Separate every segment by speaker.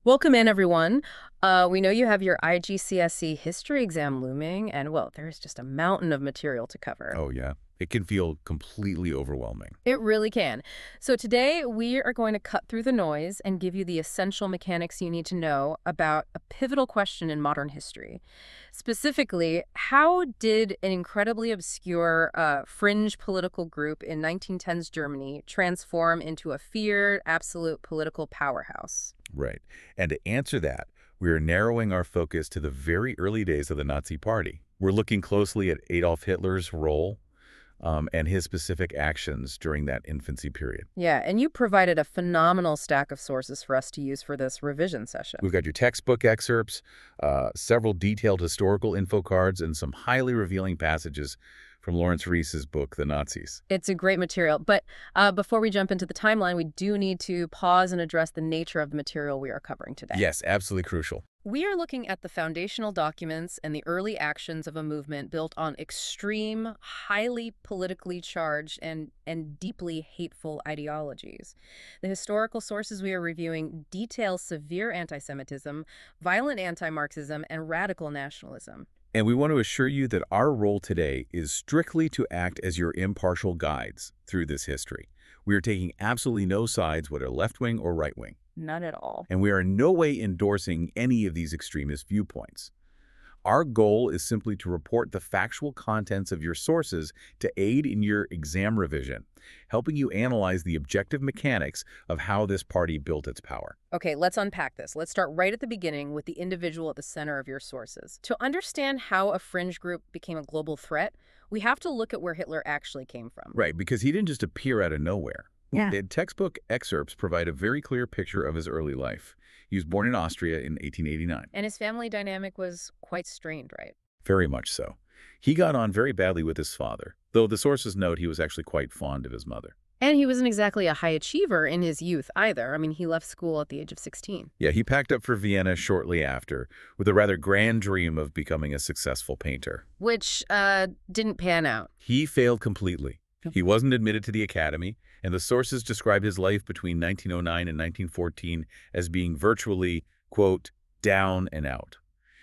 Speaker 1: Welcome in, everyone. We know you have your IGCSE history exam looming, and well, there's just a mountain of material to cover.
Speaker 2: Oh, yeah. It can feel completely overwhelming.
Speaker 1: It really can. So today we are going to cut through the noise and give you the essential mechanics you need to know about a pivotal question in modern history. Specifically, how did an incredibly obscure fringe political group in 1910s Germany transform into a feared, absolute political powerhouse?
Speaker 2: Right. And to answer that, we are narrowing our focus to the very early days of the Nazi Party. We're looking closely at Adolf Hitler's role and his specific actions during that infancy period.
Speaker 1: Yeah, and you provided a phenomenal stack of sources for us to use for this revision session.
Speaker 2: We've got your textbook excerpts, several detailed historical info cards, and some highly revealing passages from Lawrence Rees's book, The Nazis.
Speaker 1: It's a great material, but before we jump into the timeline, we do need to pause and address the nature of the material we are covering today.
Speaker 2: Yes, absolutely crucial.
Speaker 1: We are looking at the foundational documents and the early actions of a movement built on extreme, highly politically charged, and deeply hateful ideologies. The historical sources we are reviewing detail severe anti-Semitism, violent anti-Marxism, and radical nationalism.
Speaker 2: And we want to assure you that our role today is strictly to act as your impartial guides through this history. We are taking absolutely no sides, whether left-wing or right-wing.
Speaker 1: None at all.
Speaker 2: And we are in no way endorsing any of these extremist viewpoints. Our goal is simply to report the factual contents of your sources to aid in your exam revision, helping you analyze the objective mechanics of how this party built its power.
Speaker 1: Okay, let's unpack this. Let's start right at the beginning with the individual at the center of your sources. To understand how a fringe group became a global threat, we have to look at where Hitler actually came from.
Speaker 2: Right, because he didn't just appear out of nowhere.
Speaker 1: Yeah.
Speaker 2: The textbook excerpts provide a very clear picture of his early life. He was born in Austria in 1889.
Speaker 1: And his family dynamic was quite strained, right?
Speaker 2: Very much so. He got on very badly with his father, though the sources note he was actually quite fond of his mother.
Speaker 1: And he wasn't exactly a high achiever in his youth either. I mean, he left school at the age of 16.
Speaker 2: Yeah, he packed up for Vienna shortly after, with a rather grand dream of becoming a successful painter.
Speaker 1: Which didn't pan out.
Speaker 2: He failed completely. He wasn't admitted to the academy, and the sources describe his life between 1909 and 1914 as being virtually, quote, down and out.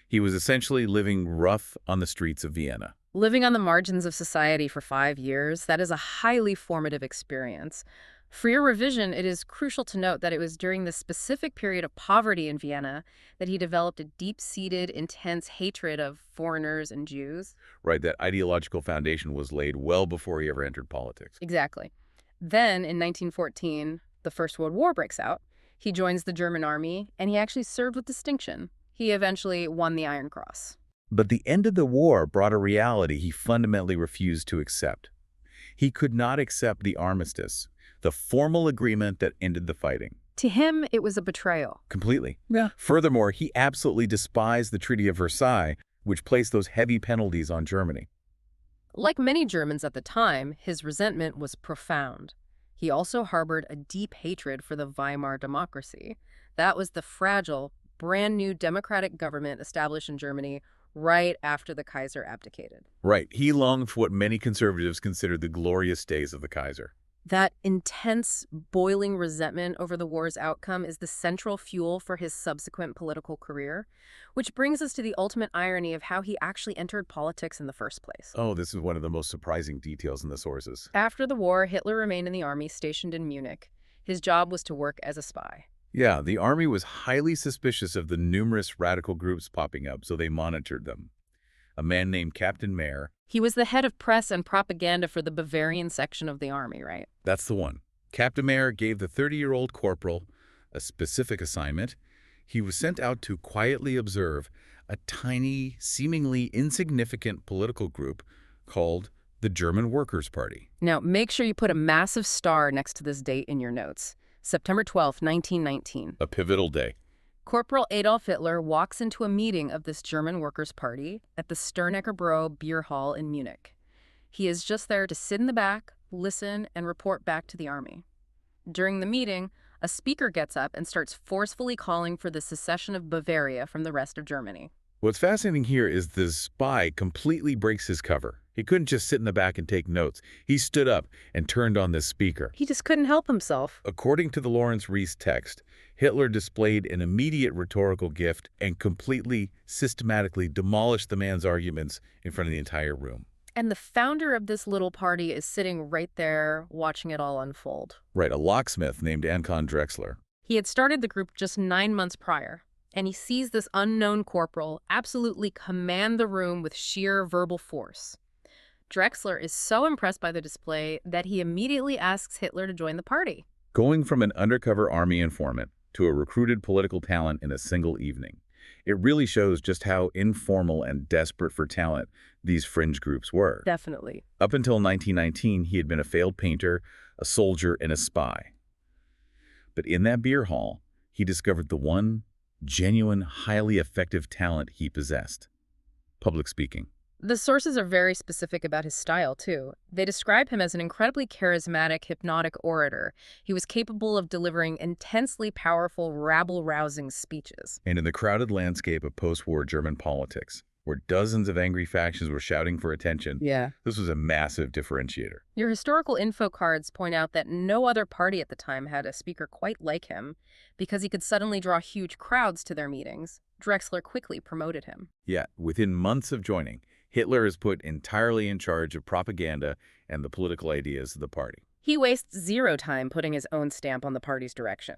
Speaker 2: He was essentially living rough on the streets of Vienna.
Speaker 1: Living on the margins of society for 5 years, that is a highly formative experience. For your revision, it is crucial to note that it was during this specific period of poverty in Vienna that he developed a deep-seated, intense hatred of foreigners and Jews.
Speaker 2: Right, that ideological foundation was laid well before he ever entered politics.
Speaker 1: Exactly. Then, in 1914, the First World War breaks out. He joins the German army, and he actually served with distinction. He eventually won the Iron Cross.
Speaker 2: But the end of the war brought a reality he fundamentally refused to accept. He could not accept the armistice, the formal agreement that ended the fighting.
Speaker 1: To him, it was a betrayal.
Speaker 2: Completely.
Speaker 1: Yeah.
Speaker 2: Furthermore, he absolutely despised the Treaty of Versailles, which placed those heavy penalties on Germany.
Speaker 1: Like many Germans at the time, his resentment was profound. He also harbored a deep hatred for the Weimar democracy. That was the fragile, brand-new democratic government established in Germany right after the Kaiser abdicated.
Speaker 2: Right. He longed for what many conservatives considered the glorious days of the Kaiser.
Speaker 1: That intense, boiling resentment over the war's outcome is the central fuel for his subsequent political career, which brings us to the ultimate irony of how he actually entered politics in the first place.
Speaker 2: Oh, this is one of the most surprising details in the sources.
Speaker 1: After the war, Hitler remained in the army stationed in Munich. His job was to work as a spy.
Speaker 2: Yeah, the army was highly suspicious of the numerous radical groups popping up, so they monitored them. A man named Captain Mayer.
Speaker 1: He was the head of press and propaganda for the Bavarian section of the army, right?
Speaker 2: That's the one. Captain Mayer gave the 30-year-old corporal a specific assignment. He was sent out to quietly observe a tiny, seemingly insignificant political group called the German Workers' Party.
Speaker 1: Now, make sure you put a massive star next to this date in your notes. September 12, 1919.
Speaker 2: A pivotal day.
Speaker 1: Corporal Adolf Hitler walks into a meeting of this German Workers' Party at the Sternecker Beer Hall in Munich. He is just there to sit in the back, listen, and report back to the army. During the meeting, a speaker gets up and starts forcefully calling for the secession of Bavaria from the rest of Germany.
Speaker 2: What's fascinating here is the spy completely breaks his cover. He couldn't just sit in the back and take notes. He stood up and turned on this speaker.
Speaker 1: He just couldn't help himself.
Speaker 2: According to the Lawrence Rees text, Hitler displayed an immediate rhetorical gift and completely, systematically demolished the man's arguments in front of the entire room.
Speaker 1: And the founder of this little party is sitting right there watching it all unfold.
Speaker 2: Right, a locksmith named Anton Drexler.
Speaker 1: He had started the group just 9 months prior, and he sees this unknown corporal absolutely command the room with sheer verbal force. Drexler is so impressed by the display that he immediately asks Hitler to join the party.
Speaker 2: Going from an undercover army informant to a recruited political talent in a single evening. It really shows just how informal and desperate for talent these fringe groups were.
Speaker 1: Definitely.
Speaker 2: Up until 1919, he had been a failed painter, a soldier, and a spy. But in that beer hall, he discovered the one genuine, highly effective talent he possessed: public speaking.
Speaker 1: The sources are very specific about his style, too. They describe him as an incredibly charismatic, hypnotic orator. He was capable of delivering intensely powerful, rabble-rousing speeches.
Speaker 2: And in the crowded landscape of post-war German politics, where dozens of angry factions were shouting for attention,
Speaker 1: Yeah.
Speaker 2: this was a massive differentiator.
Speaker 1: Your historical info cards point out that no other party at the time had a speaker quite like him. Because he could suddenly draw huge crowds to their meetings, Drexler quickly promoted him.
Speaker 2: Yet, within months of joining, Hitler is put entirely in charge of propaganda and the political ideas of the party.
Speaker 1: He wastes zero time putting his own stamp on the party's direction.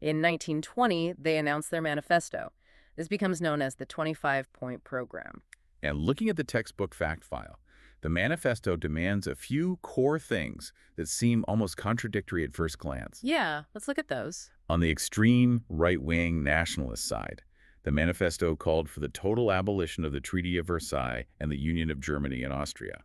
Speaker 1: In 1920, they announced their manifesto. This becomes known as the 25-point program.
Speaker 2: And looking at the textbook fact file, the manifesto demands a few core things that seem almost contradictory at first glance.
Speaker 1: Yeah, let's look at those.
Speaker 2: On the extreme right-wing nationalist side, the manifesto called for the total abolition of the Treaty of Versailles and the Union of Germany and Austria.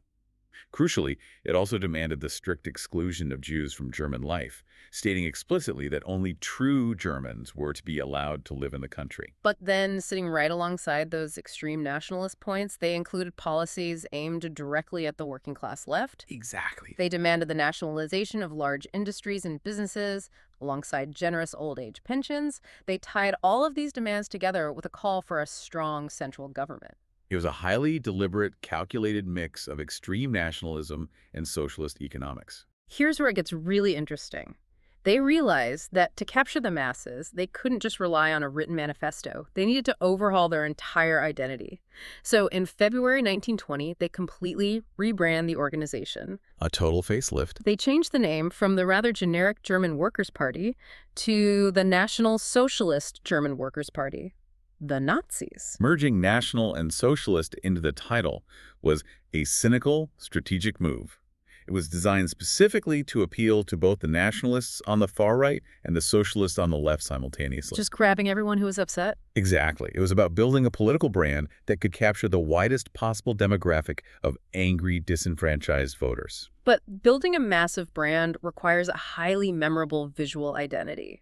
Speaker 2: Crucially, it also demanded the strict exclusion of Jews from German life, stating explicitly that only true Germans were to be allowed to live in the country.
Speaker 1: But then, sitting right alongside those extreme nationalist points, they included policies aimed directly at the working class left.
Speaker 2: Exactly.
Speaker 1: They demanded the nationalization of large industries and businesses, alongside generous old age pensions. They tied all of these demands together with a call for a strong central government.
Speaker 2: It was a highly deliberate, calculated mix of extreme nationalism and socialist economics.
Speaker 1: Here's where it gets really interesting. They realized that to capture the masses, they couldn't just rely on a written manifesto. They needed to overhaul their entire identity. So in February 1920, they completely rebrand the organization.
Speaker 2: A total facelift.
Speaker 1: They changed the name from the rather generic German Workers' Party to the National Socialist German Workers' Party, the Nazis.
Speaker 2: Merging national and socialist into the title was a cynical, strategic move. It was designed specifically to appeal to both the nationalists on the far right and the socialists on the left simultaneously.
Speaker 1: Just grabbing everyone who was upset?
Speaker 2: Exactly. It was about building a political brand that could capture the widest possible demographic of angry, disenfranchised voters.
Speaker 1: But building a massive brand requires a highly memorable visual identity.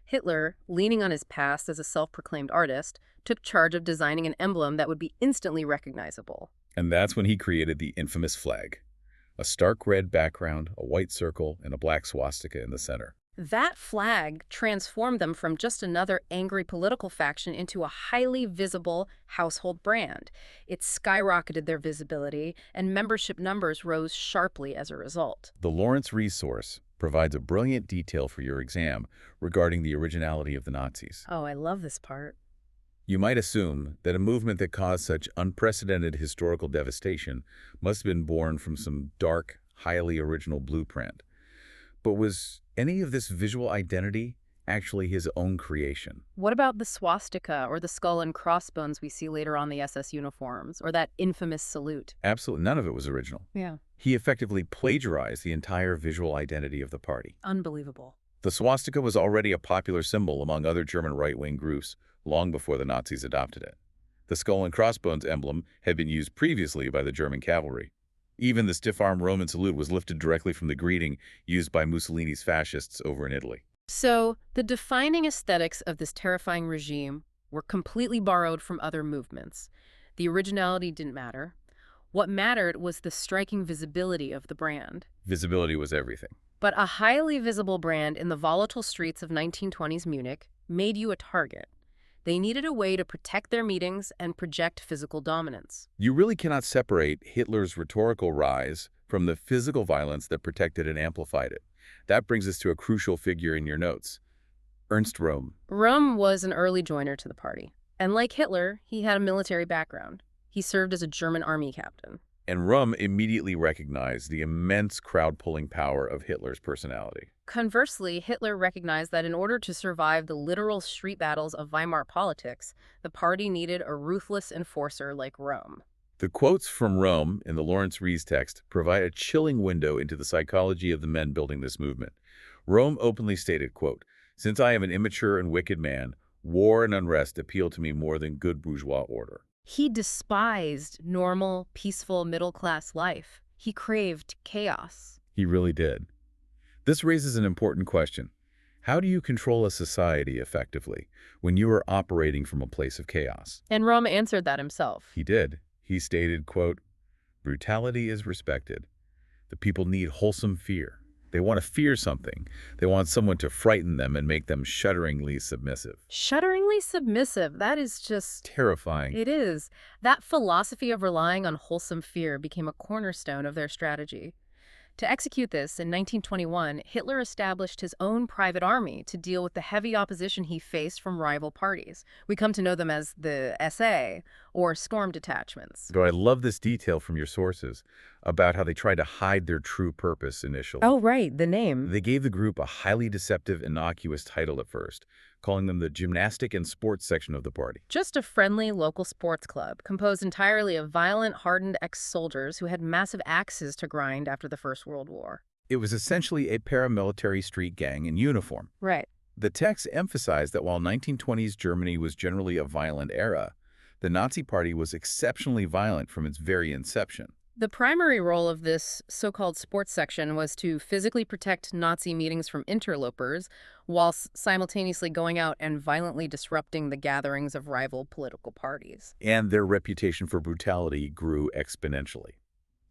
Speaker 1: Hitler, leaning on his past as a self-proclaimed artist, took charge of designing an emblem that would be instantly recognizable.
Speaker 2: And that's when he created the infamous flag. A stark red background, a white circle, and a black swastika in the center.
Speaker 1: That flag transformed them from just another angry political faction into a highly visible household brand. It skyrocketed their visibility, and membership numbers rose sharply as a result.
Speaker 2: The Lawrence resource provides a brilliant detail for your exam regarding the originality of the Nazis.
Speaker 1: Oh, I love this part.
Speaker 2: You might assume that a movement that caused such unprecedented historical devastation must have been born from some dark, highly original blueprint. But was any of this visual identity actually his own creation?
Speaker 1: What about the swastika or the skull and crossbones we see later on the SS uniforms, or that infamous salute?
Speaker 2: Absolutely none of it was original.
Speaker 1: Yeah.
Speaker 2: He effectively plagiarized the entire visual identity of the party.
Speaker 1: Unbelievable.
Speaker 2: The swastika was already a popular symbol among other German right-wing groups long before the Nazis adopted it. The skull and crossbones emblem had been used previously by the German cavalry. Even the stiff-arm Roman salute was lifted directly from the greeting used by Mussolini's fascists over in Italy.
Speaker 1: So, the defining aesthetics of this terrifying regime were completely borrowed from other movements. The originality didn't matter. What mattered was the striking visibility of the brand.
Speaker 2: Visibility was everything.
Speaker 1: But a highly visible brand in the volatile streets of 1920s Munich made you a target. They needed a way to protect their meetings and project physical dominance.
Speaker 2: You really cannot separate Hitler's rhetorical rise from the physical violence that protected and amplified it. That brings us to a crucial figure in your notes: Ernst Röhm.
Speaker 1: Röhm was an early joiner to the party. And like Hitler, he had a military background. He served as a German army captain.
Speaker 2: And Röhm immediately recognized the immense crowd-pulling power of Hitler's personality.
Speaker 1: Conversely, Hitler recognized that in order to survive the literal street battles of Weimar politics, the party needed a ruthless enforcer like Röhm.
Speaker 2: The quotes from Röhm in the Lawrence Rees text provide a chilling window into the psychology of the men building this movement. Röhm openly stated, quote, "Since I am an immature and wicked man, war and unrest appeal to me more than good bourgeois order."
Speaker 1: He despised normal, peaceful, middle-class life. He craved chaos.
Speaker 2: He really did. This raises an important question. How do you control a society effectively when you are operating from a place of chaos?
Speaker 1: And Röhm answered that himself.
Speaker 2: He did. He stated, quote, "Brutality is respected. The people need wholesome fear. They want to fear something. They want someone to frighten them and make them shudderingly submissive."
Speaker 1: Shudderingly submissive, that is just...
Speaker 2: Terrifying.
Speaker 1: It is. That philosophy of relying on wholesome fear became a cornerstone of their strategy. To execute this, in 1921, Hitler established his own private army to deal with the heavy opposition he faced from rival parties. We come to know them as the SA, or storm detachments.
Speaker 2: Though I love this detail from your sources about how they tried to hide their true purpose initially.
Speaker 1: Oh, right, the name.
Speaker 2: They gave the group a highly deceptive, innocuous title at first, calling them the Gymnastic and Sports section of the party.
Speaker 1: Just a friendly local sports club, composed entirely of violent, hardened ex-soldiers who had massive axes to grind after the First World War.
Speaker 2: It was essentially a paramilitary street gang in uniform.
Speaker 1: Right.
Speaker 2: The text emphasized that while 1920s Germany was generally a violent era, the Nazi Party was exceptionally violent from its very inception.
Speaker 1: The primary role of this so-called sports section was to physically protect Nazi meetings from interlopers, whilst simultaneously going out and violently disrupting the gatherings of rival political parties.
Speaker 2: And their reputation for brutality grew exponentially.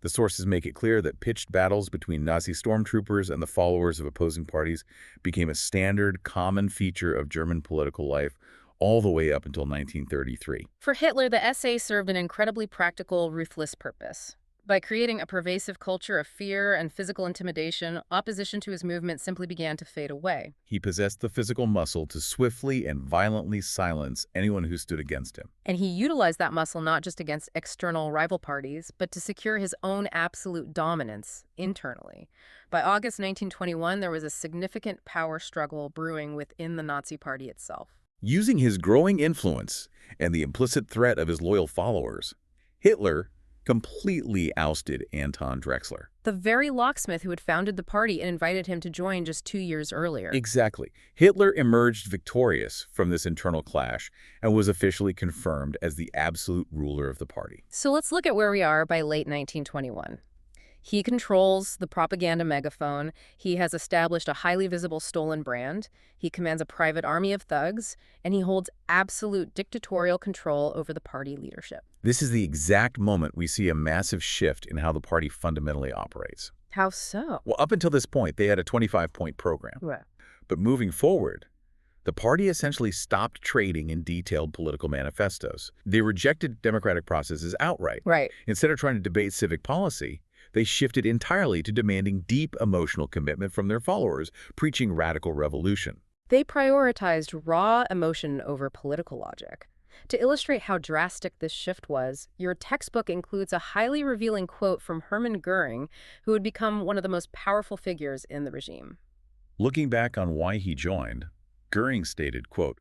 Speaker 2: The sources make it clear that pitched battles between Nazi stormtroopers and the followers of opposing parties became a standard, common feature of German political life all the way up until 1933.
Speaker 1: For Hitler, the SA served an incredibly practical, ruthless purpose. By creating a pervasive culture of fear and physical intimidation, opposition to his movement simply began to fade away.
Speaker 2: He possessed the physical muscle to swiftly and violently silence anyone who stood against him.
Speaker 1: And he utilized that muscle not just against external rival parties, but to secure his own absolute dominance internally. By August 1921, there was a significant power struggle brewing within the Nazi Party itself.
Speaker 2: Using his growing influence and the implicit threat of his loyal followers, Hitler completely ousted Anton Drexler.
Speaker 1: The very locksmith who had founded the party and invited him to join just 2 years earlier.
Speaker 2: Exactly. Hitler emerged victorious from this internal clash and was officially confirmed as the absolute ruler of the party.
Speaker 1: So let's look at where we are by late 1921. He controls the propaganda megaphone. He has established a highly visible stolen brand. He commands a private army of thugs, and he holds absolute dictatorial control over the party leadership.
Speaker 2: This is the exact moment we see a massive shift in how the party fundamentally operates.
Speaker 1: How so?
Speaker 2: Well, up until this point, they had a 25-point program.
Speaker 1: Right.
Speaker 2: But moving forward, the party essentially stopped trading in detailed political manifestos. They rejected democratic processes outright.
Speaker 1: Right.
Speaker 2: Instead of trying to debate civic policy, they shifted entirely to demanding deep emotional commitment from their followers, preaching radical revolution.
Speaker 1: They prioritized raw emotion over political logic. To illustrate how drastic this shift was, your textbook includes a highly revealing quote from Hermann Goering, who would become one of the most powerful figures in the regime.
Speaker 2: Looking back on why he joined, Goering stated, quote,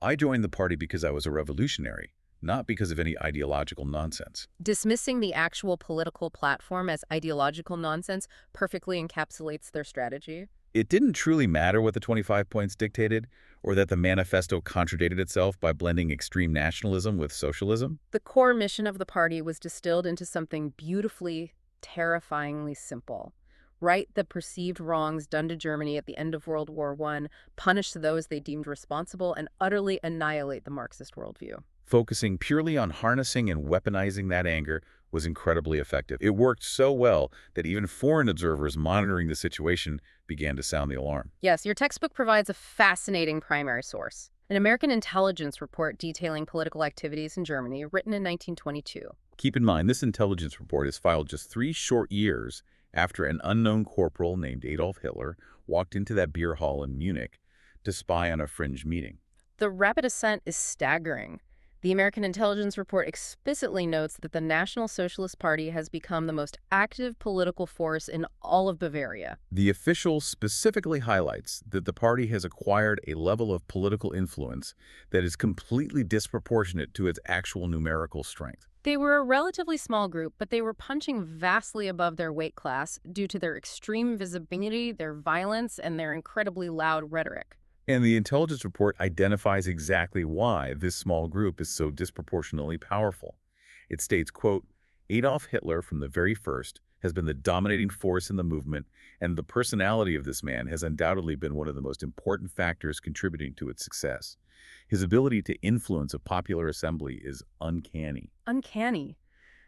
Speaker 2: "I joined the party because I was a revolutionary, not because of any ideological nonsense."
Speaker 1: Dismissing the actual political platform as ideological nonsense perfectly encapsulates their strategy.
Speaker 2: It didn't truly matter what the 25 points dictated, or that the manifesto contradicted itself by blending extreme nationalism with socialism.
Speaker 1: The core mission of the party was distilled into something beautifully, terrifyingly simple. Right the perceived wrongs done to Germany at the end of World War I, punish those they deemed responsible, and utterly annihilate the Marxist worldview.
Speaker 2: Focusing purely on harnessing and weaponizing that anger was incredibly effective. It worked so well that even foreign observers monitoring the situation began to sound the alarm.
Speaker 1: Yes, your textbook provides a fascinating primary source. An American intelligence report detailing political activities in Germany, written in 1922.
Speaker 2: Keep in mind, this intelligence report is filed just 3 short years after an unknown corporal named Adolf Hitler walked into that beer hall in Munich, to spy on a fringe meeting.
Speaker 1: The rapid ascent is staggering. The American Intelligence Report explicitly notes that the National Socialist Party has become the most active political force in all of Bavaria.
Speaker 2: The official specifically highlights that the party has acquired a level of political influence that is completely disproportionate to its actual numerical strength.
Speaker 1: They were a relatively small group, but they were punching vastly above their weight class due to their extreme visibility, their violence, and their incredibly loud rhetoric.
Speaker 2: And the intelligence report identifies exactly why this small group is so disproportionately powerful. It states, quote, Adolf Hitler from the very first has been the dominating force in the movement, and the personality of this man has undoubtedly been one of the most important factors contributing to its success. His ability to influence a popular assembly is uncanny.
Speaker 1: Uncanny.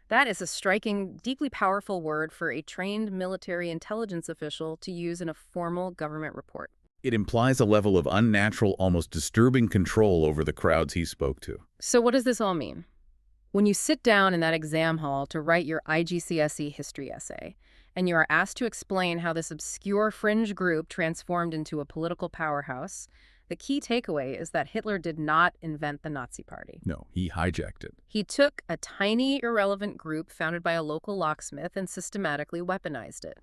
Speaker 1: That is a striking, deeply powerful word for a trained military intelligence official to use in a formal government report.
Speaker 2: It implies a level of unnatural, almost disturbing control over the crowds he spoke to.
Speaker 1: So what does this all mean? When you sit down in that exam hall to write your IGCSE history essay, and you are asked to explain how this obscure fringe group transformed into a political powerhouse, the key takeaway is that Hitler did not invent the Nazi Party.
Speaker 2: No, he hijacked it.
Speaker 1: He took a tiny, irrelevant group founded by a local locksmith and systematically weaponized it.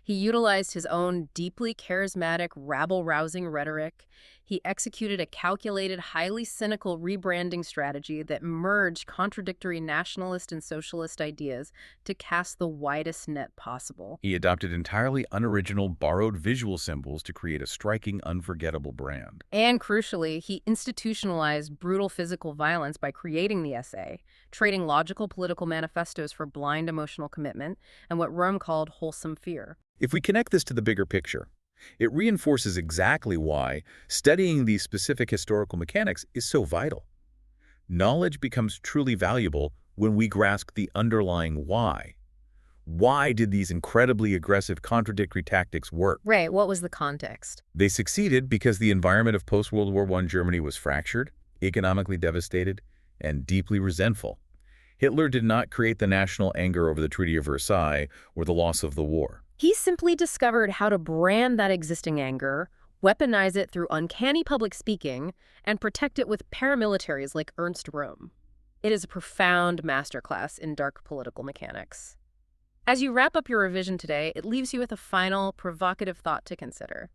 Speaker 1: He utilized his own deeply charismatic, rabble-rousing rhetoric. He executed a calculated, highly cynical rebranding strategy that merged contradictory nationalist and socialist ideas to cast the widest net possible.
Speaker 2: He adopted entirely unoriginal, borrowed visual symbols to create a striking, unforgettable brand.
Speaker 1: And crucially, he institutionalized brutal physical violence by creating the essay, trading logical political manifestos for blind emotional commitment and what Rome called wholesome fear.
Speaker 2: If we connect this to the bigger picture, it reinforces exactly why studying these specific historical mechanics is so vital. Knowledge becomes truly valuable when we grasp the underlying why. Why did these incredibly aggressive contradictory tactics work?
Speaker 1: Right, what was the context?
Speaker 2: They succeeded because the environment of post-World War I Germany was fractured, economically devastated, and deeply resentful. Hitler did not create the national anger over the Treaty of Versailles or the loss of the war.
Speaker 1: He simply discovered how to brand that existing anger, weaponize it through uncanny public speaking, and protect it with paramilitaries like Ernst Röhm. It is a profound masterclass in dark political mechanics. As you wrap up your revision today, it leaves you with a final, provocative thought to consider.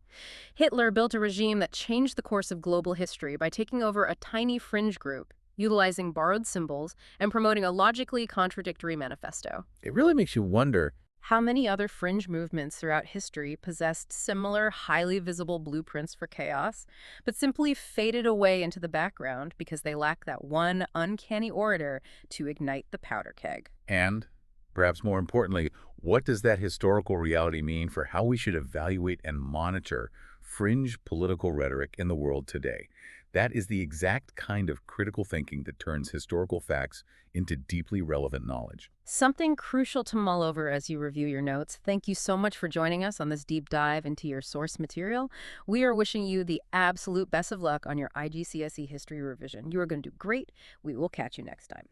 Speaker 1: Hitler built a regime that changed the course of global history by taking over a tiny fringe group, utilizing borrowed symbols, and promoting a logically contradictory manifesto.
Speaker 2: It really makes you wonder,
Speaker 1: How many other fringe movements throughout history possessed similar, highly visible blueprints for chaos, but simply faded away into the background because they lack that one uncanny orator to ignite the powder keg?
Speaker 2: and, perhaps more importantly, what does that historical reality mean for how we should evaluate and monitor fringe political rhetoric in the world today? That is the exact kind of critical thinking that turns historical facts into deeply relevant knowledge.
Speaker 1: Something crucial to mull over as you review your notes. Thank you so much for joining us on this deep dive into your source material. We are wishing you the absolute best of luck on your IGCSE history revision. You are going to do great. We will catch you next time.